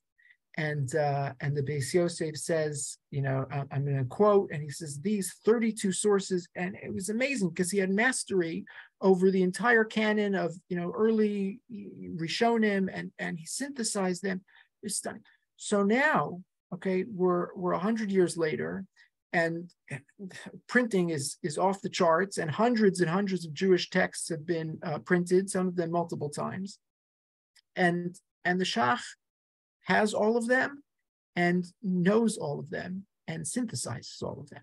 And the Beis Yosef says, I'm going to quote, and he says, these 32 sources, and it was amazing because he had mastery over the entire canon of, early Rishonim, and he synthesized them. It's stunning. So now, okay, we're 100 years later, and printing is off the charts, and hundreds of Jewish texts have been printed, some of them multiple times. And the Shach has all of them and knows all of them and synthesizes all of them.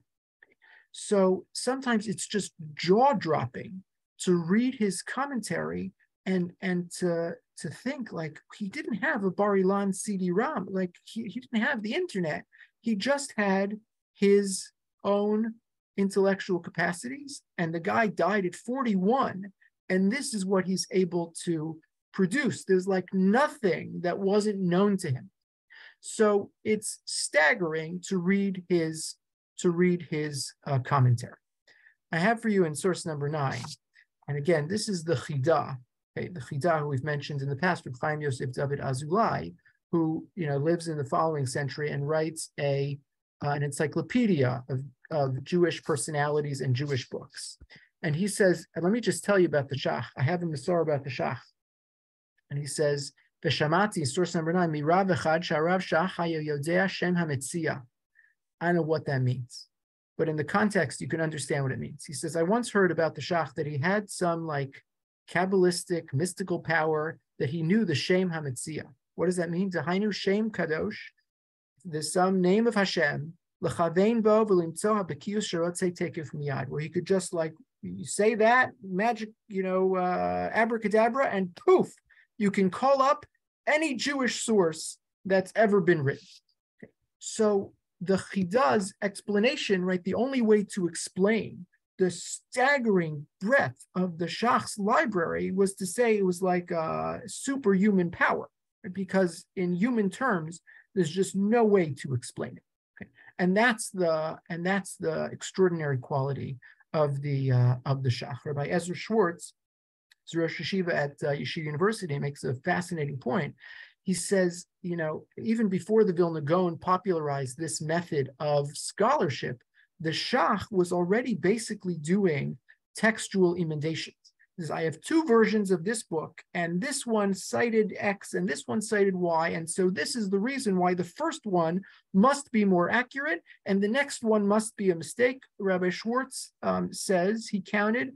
So sometimes it's just jaw-dropping to read his commentary and to think, like, he didn't have a Bar Ilan CD-ROM, like he didn't have the internet. He just had his own intellectual capacities, and the guy died at 41, and this is what he's able to produce. There's like nothing that wasn't known to him. So it's staggering to read his commentary. I have for you in source number 9, and again, this is the Chida, okay, the Chida who we've mentioned in the past, Reb Chaim Yosef David Azulai, who lives in the following century and writes an encyclopedia of Jewish personalities and Jewish books. And he says, and let me just tell you about the Shach. I have a Masorah about the Shach. And he says, Veshamati, source number 9, Mirav Echad Sharav Shach Hayodea Shem HaMetzia. I don't know what that means, but in the context, you can understand what it means. He says, I once heard about the Shach that he had some like Kabbalistic, mystical power that he knew the Shem HaMetzia. What does that mean? Dehainu Shem Kadosh. There's some name of Hashem, L'chavein bo v'limtzo ha'bekius sherotzei tekef miyad, where he could just like, you say that, magic, abracadabra, and poof, you can call up any Jewish source that's ever been written. Okay. So the Chida's explanation, right, the only way to explain the staggering breadth of the Shach's library was to say it was like a superhuman power, right? Because in human terms, there's just no way to explain it. Okay. And that's the extraordinary quality of the Shach. Rabbi Ezra Schwartz, Rosh Yeshiva at Yeshiva University, makes a fascinating point. He says, even before the Vilna Gaon popularized this method of scholarship, the Shach was already basically doing textual emendations. I have two versions of this book, and this one cited X and this one cited Y, and so this is the reason why the first one must be more accurate and the next one must be a mistake. Rabbi Schwartz says he counted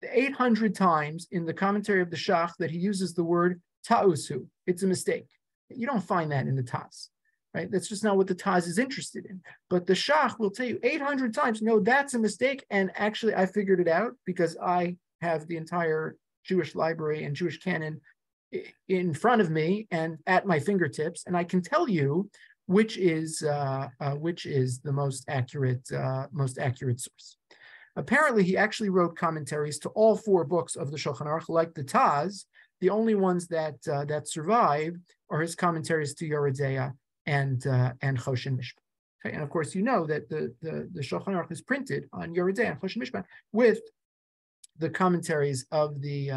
800 times in the commentary of the Shach that he uses the word ta'usu. It's a mistake. You don't find that in the Taz, right? That's just not what the Taz is interested in. But the Shach will tell you 800 times, no, that's a mistake. And actually, I figured it out because I have the entire Jewish library and Jewish canon in front of me and at my fingertips, and I can tell you which is the most accurate source. Apparently, he actually wrote commentaries to all four books of the Shulchan Aruch, like the Taz. The only ones that survive are his commentaries to Yoreh De'ah and Choshen Mishpat. Okay, and of course, you know that the Shulchan Aruch is printed on Yoreh De'ah and Choshen Mishpat with the commentaries of the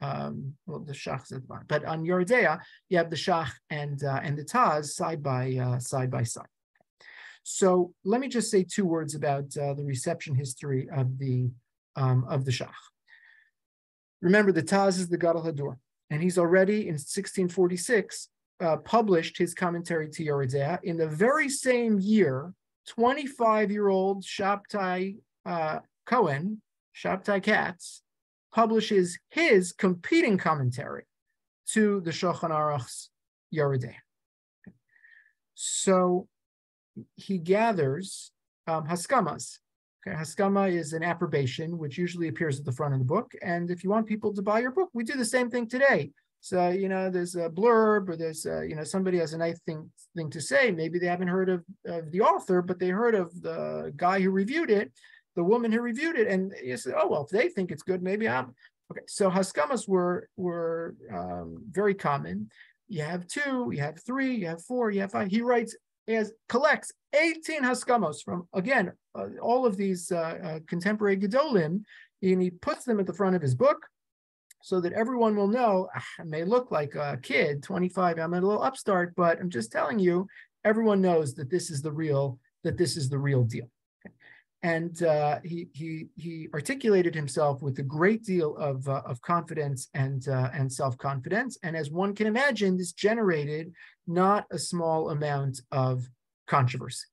Shach, but on Yoreh De'ah you have the Shach and the Taz side by side. So let me just say two words about the reception history of the Shach. Remember, the Taz is the Gadol Hador, and he's already in 1646 published his commentary to Yoreh De'ah. In the very same year, 25-year-old Shabtai Cohen, Shabtai Katz, publishes his competing commentary to the Shulchan Aruch's Yoreh De'ah. So he gathers haskamas. Okay, haskama is an approbation, which usually appears at the front of the book. And if you want people to buy your book, we do the same thing today. So, there's a blurb, or there's, somebody has a nice thing to say. Maybe they haven't heard of the author, but they heard of the guy who reviewed it, the woman who reviewed it, and you say, oh, well, if they think it's good, maybe I'm. Okay, so haskamas were very common. You have 2, you have 3, you have 4, you have 5. He collects 18 haskamos from, again, all of these contemporary Gedolim, and he puts them at the front of his book so that everyone will know, I may look like a kid, 25, I'm a little upstart, but I'm just telling you, everyone knows that this is the real deal. And he articulated himself with a great deal of confidence and self-confidence. And as one can imagine, this generated not a small amount of controversy.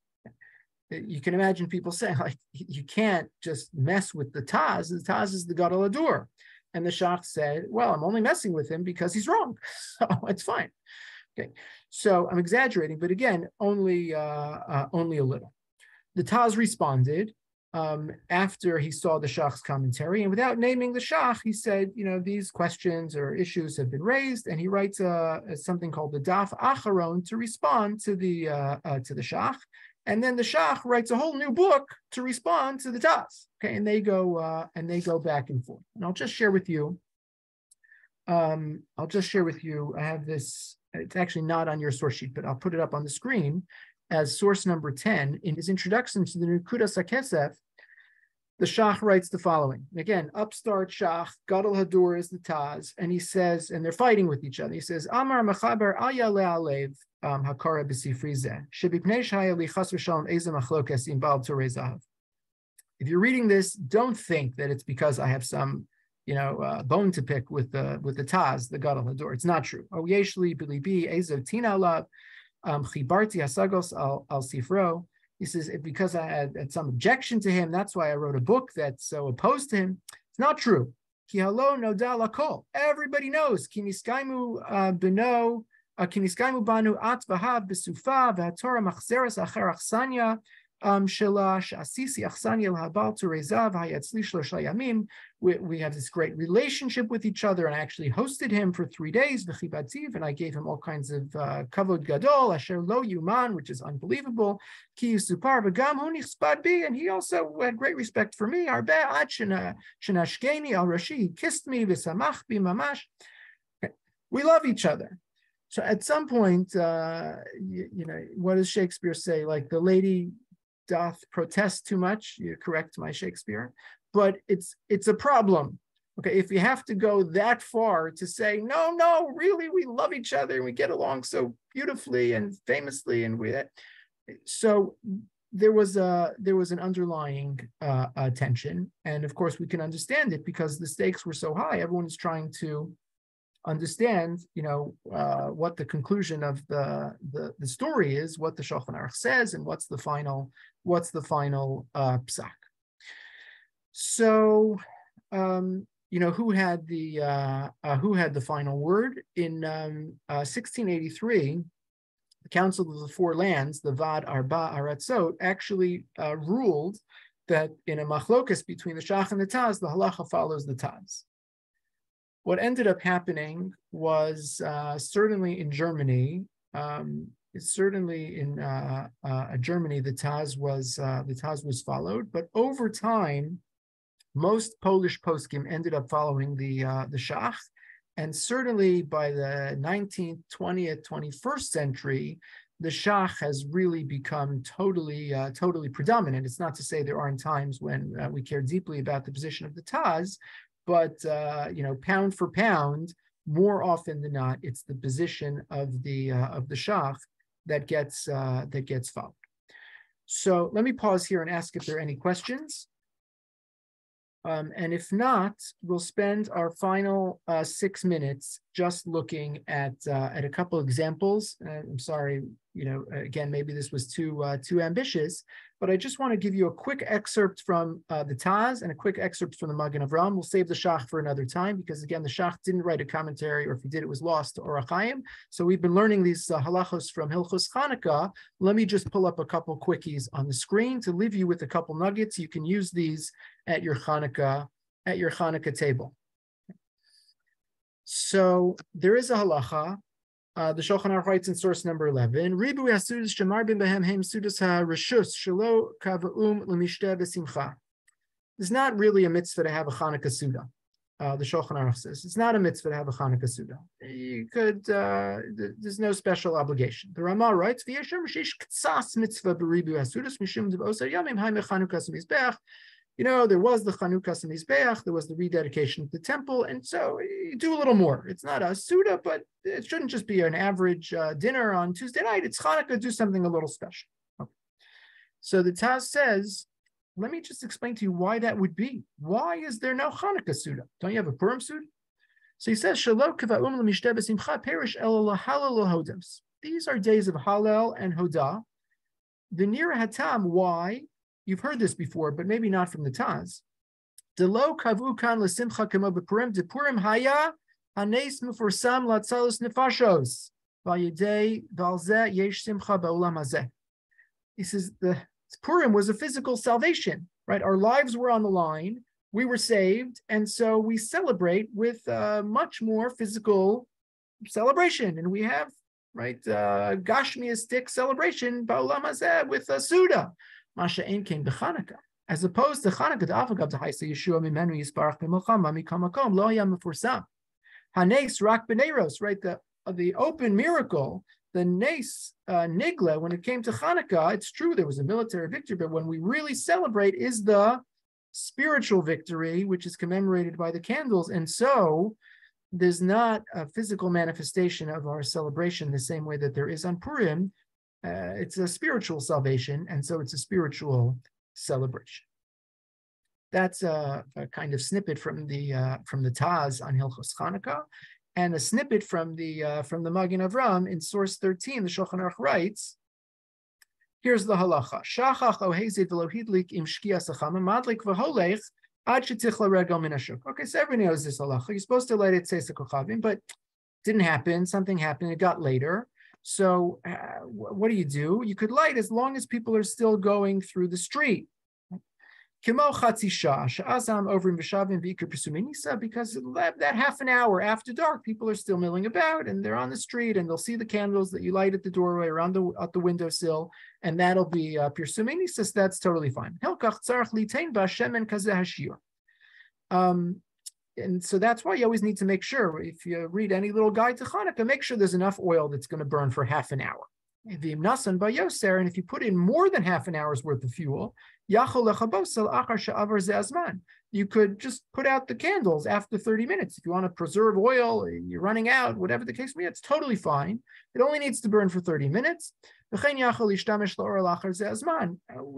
You can imagine people saying, like, you can't just mess with the Taz. The Taz is the Gadol Hador. And the Shach said, well, I'm only messing with him because he's wrong. So it's fine. Okay. So I'm exaggerating, but again, only a little. The Taz responded after he saw the Shach's commentary, and without naming the Shach, he said, these questions or issues have been raised, and he writes something called the Daf Acharon to respond to the Shach, and then the Shach writes a whole new book to respond to the Taz. Okay, and they go back and forth. And I'll just share with you. I have this. It's actually not on your source sheet, but I'll put it up on the screen as source number 10. In his introduction to the Nekudas HaKesef, the Shach writes the following. Again, upstart Shach, Gadol Hador is the Taz, and he says, and they're fighting with each other. He says, Amar Mechaber Al Yaleh Alev Hakara B'Sifri Zeh Shebipnei Shaya Li Chas V'Shalom Eza Machlokes Im Baal Torei Zahav. If you're reading this, don't think that it's because I have some bone to pick with the Taz, the Gadol Hador. It's not true. Oh Yeshli Bilibi Ezo Tina Alav Chibarti Hasagos Al Sifro. He says, because I had some objection to him, that's why I wrote a book that's so opposed to him. It's not true. Ki halo noda lakol. Everybody knows. Kiniskaimu banu at vahav besufa v'hatorah machzeres acher achsanya shela sh'asisi achsanya l'habal turezav hayatzli shlosha yamim. We have this great relationship with each other, and I actually hosted him for 3 days, v'chibativ, and I gave him all kinds of kavod gadol, asher lo yuman, which is unbelievable, ki yusupar v'gam hu nichspad bi, and he also had great respect for me, arbe ad shenashkeni al rashi, he kissed me, v'samach bi mamash. We love each other. So at some point, what does Shakespeare say? Like, the lady doth protest too much. You correct my Shakespeare. But it's a problem. Okay, if you have to go that far to say, no, really, we love each other and we get along so beautifully and famously, and so there was an underlying tension, and of course we can understand it because the stakes were so high. Everyone is trying to understand, what the conclusion of the story is, what the Shulchan Aruch says, and what's the final psak. So, who had the final word in 1683? The Council of the Four Lands, the Vad Arba Aratzot, actually ruled that in a machlokas between the Shach and the Taz, the halacha follows the Taz. What ended up happening was certainly in Germany, Germany, the Taz was followed, but over time, most Polish poskim ended up following the Shach. And certainly by the 19th, 20th, 21st century, the Shach has really become totally predominant. It's not to say there aren't times when we care deeply about the position of the Taz, but pound for pound, more often than not, it's the position of the Shach that gets followed. So let me pause here and ask if there are any questions. And if not, we'll spend our final 6 minutes just looking at a couple examples. I'm sorry, again, maybe this was too ambitious, but I just want to give you a quick excerpt from the Taz and a quick excerpt from the Magen Avraham. We'll save the Shach for another time because, again, the Shach didn't write a commentary, or if he did, it was lost to Orach Chaim. So we've been learning these halachos from Hilchos Chanukah. Let me just pull up a couple quickies on the screen to leave you with a couple nuggets. You can use these at your Chanukah table. So there is a halacha. The Shulchan Aruch writes in source number 11, Ribu hasudas shemarbim behem heim sudas ha-reshus shelo kava'um l'mishteh b'simcha. It's not really a mitzvah to have a Chanukah Suda. The Shulchan Aruch says it's not a mitzvah to have a Chanukah Suda. You could, there's no special obligation. The Ramah writes, V'yeshem shesh ktsas mitzvah b'ribu hasudas mishum devosar yamim haim Chanukah mizbeach. There was the Chanukah Mizbeach, there was the rededication of the temple, and so you do a little more. It's not a Suda, but it shouldn't just be an average dinner on Tuesday night. It's Chanukah, do something a little special. Okay. So the Taz says, let me just explain to you why that would be. Why is there no Chanukah Suda? Don't you have a Purim Suda? So he says, Shelo kava'um l'mishteh b'simcha perish elo l'halal l'hodos. These are days of Halal and Hodah. The Nira Hatam, why? You've heard this before, but maybe not from the Taz. Delo kavu kan l'simcha kamo b'purim, de Purim haya hanes muforsam latzalus nefashos v'yedei v'alzeh yesh simcha ba'olam hazeh. He says the Purim was a physical salvation, right? Our lives were on the line, we were saved, and so we celebrate with much more physical celebration, and we have, right, gashmiistic celebration ba'olam hazeh with a Suda. Masha Ein came to Chanukah, as opposed to Chanukah, the Avagav to Haisa Yeshua Mimenu Yisparach B'Milchama Mikamakom Lo Hayam Mefursam Hanes Rak B'Neiros, right? The open miracle, the Nes Nigla. When it came to Chanukah, it's true there was a military victory, but when we really celebrate is the spiritual victory, which is commemorated by the candles, and so there's not a physical manifestation of our celebration the same way that there is on Purim. It's a spiritual salvation, and so it's a spiritual celebration. That's a kind of snippet from the Taz on Hilchos Chanukah, and a snippet from the Magen Avraham in source 13. The Shulchan Aruch writes, here's the halacha: Shachach ohezid v'lo hidlik im shkias hachama madlik v'holech ad shetichla regel min hashuk. Okay, so everybody knows this halacha. You're supposed to light it tzeis kochavim, but didn't happen. Something happened. It got later. So what do? You could light as long as people are still going through the street. Because that half an hour after dark, people are still milling about and they're on the street and they'll see the candles that you light at the doorway or at the windowsill, and that'll be Pirsumei Nisas. That's totally fine. And so that's why you always need to make sure, if you read any little guide to Hanukkah, make sure there's enough oil that's going to burn for half an hour. And if you put in more than half an hour's worth of fuel, you could just put out the candles after 30 minutes. If you want to preserve oil, you're running out, whatever the case may be, it's totally fine. It only needs to burn for 30 minutes. We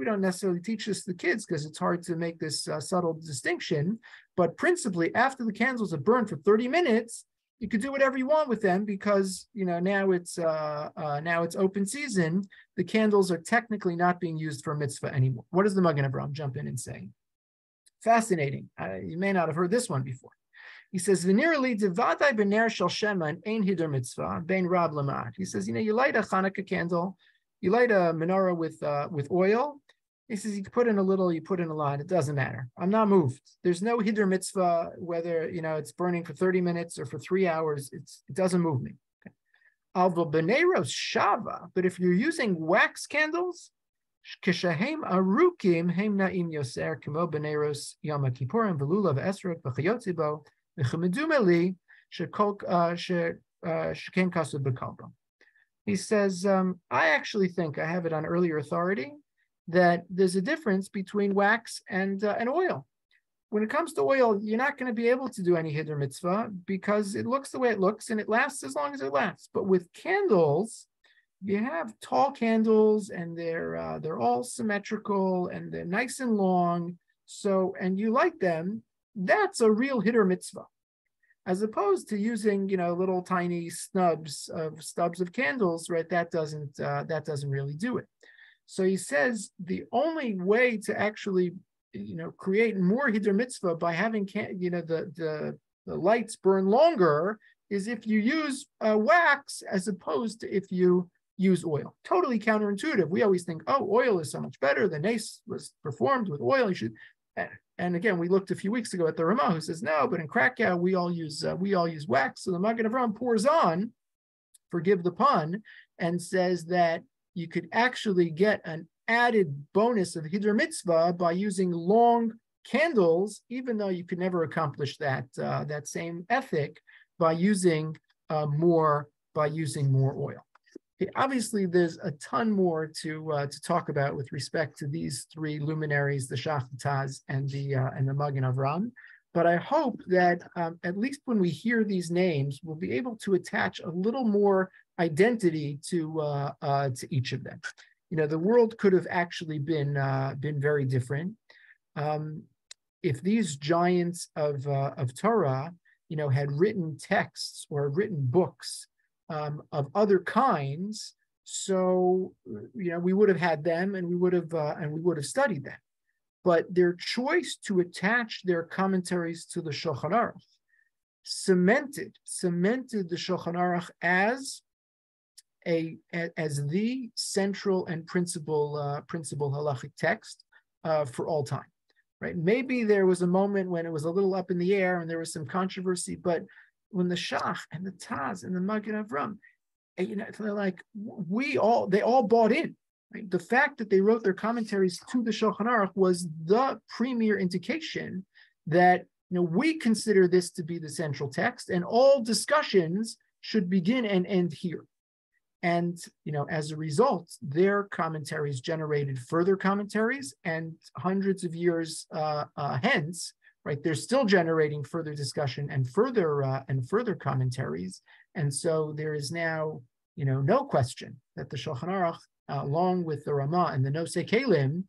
don't necessarily teach this to the kids because it's hard to make this subtle distinction. But principally, after the candles have burned for 30 minutes, you could do whatever you want with them because now it's open season. The candles are technically not being used for mitzvah anymore. What does the Magen Avraham jump in and say? Fascinating. You may not have heard this one before. He says, "V'nirali devadai b'ner shel shemen ein hider mitzvah bein rab lamad." He says, you light a Hanukkah candle, you light a menorah with oil. He says, you put in a little, you put in a lot. It doesn't matter. I'm not moved. There's no hider mitzvah, whether it's burning for 30 minutes or for 3 hours. It doesn't move me. Alva beneros shava. But if you're using wax candles, kishahem arukim hem naim yoser kamo beneros yom kippurim velulav esrog v'chayotzibo v'chemedumeli shekol sheken kasu b'kalbo. He says, I actually think I have it on earlier authority that there's a difference between wax and oil. When it comes to oil, you're not going to be able to do any hider mitzvah because it looks the way it looks and it lasts as long as it lasts. But with candles, you have tall candles and they're all symmetrical and they're nice and long. So, and you light them, that's a real hider mitzvah. As opposed to using, little tiny stubs of candles, right? That doesn't really do it. So he says the only way to actually, create more hider mitzvah by having, the lights burn longer is if you use wax as opposed to if you use oil. Totally counterintuitive. We always think, oh, oil is so much better. The nace was performed with oil. You should. And again, we looked a few weeks ago at the Ramah who says no, but in Krakow we all use wax. So the Magen Avraham pours on, forgive the pun, and says that you could actually get an added bonus of hider mitzvah by using long candles, even though you could never accomplish that same ethic by using more oil. Okay, obviously, there's a ton more to talk about with respect to these three luminaries, the Shachataz and the Magen Avraham. But I hope that at least when we hear these names, we'll be able to attach a little more identity to each of them. The world could have actually been very different if these giants of Torah, had written texts or written books of other kinds. So we would have had them, and we would have studied them. But their choice to attach their commentaries to the Shulchan Aruch cemented the Shulchan Aruch as the central and principal Halakhic text for all time, right? Maybe there was a moment when it was a little up in the air and there was some controversy, but when the Shach and the Taz and the Magen Avraham, they're like, they all bought in. Right? The fact that they wrote their commentaries to the Shulchan Aruch was the premier indication that we consider this to be the central text, and all discussions should begin and end here. And as a result, their commentaries generated further commentaries, and hundreds of years hence, right, they're still generating further discussion and further commentaries. And so there is now, no question that the Shulchan Aruch, along with the Ramah and the Nosei Kelim,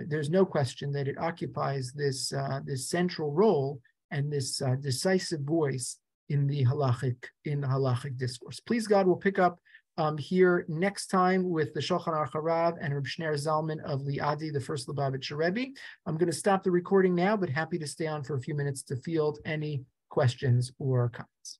there's no question that it occupies this central role and this decisive voice in the Halakhic discourse. Please God, we'll pick up here next time with the Shulchan Aruch Harav and Reb Shner Zalman of Liadi, the first Lubavitcher Rebbe. I'm going to stop the recording now, but happy to stay on for a few minutes to field any questions or comments.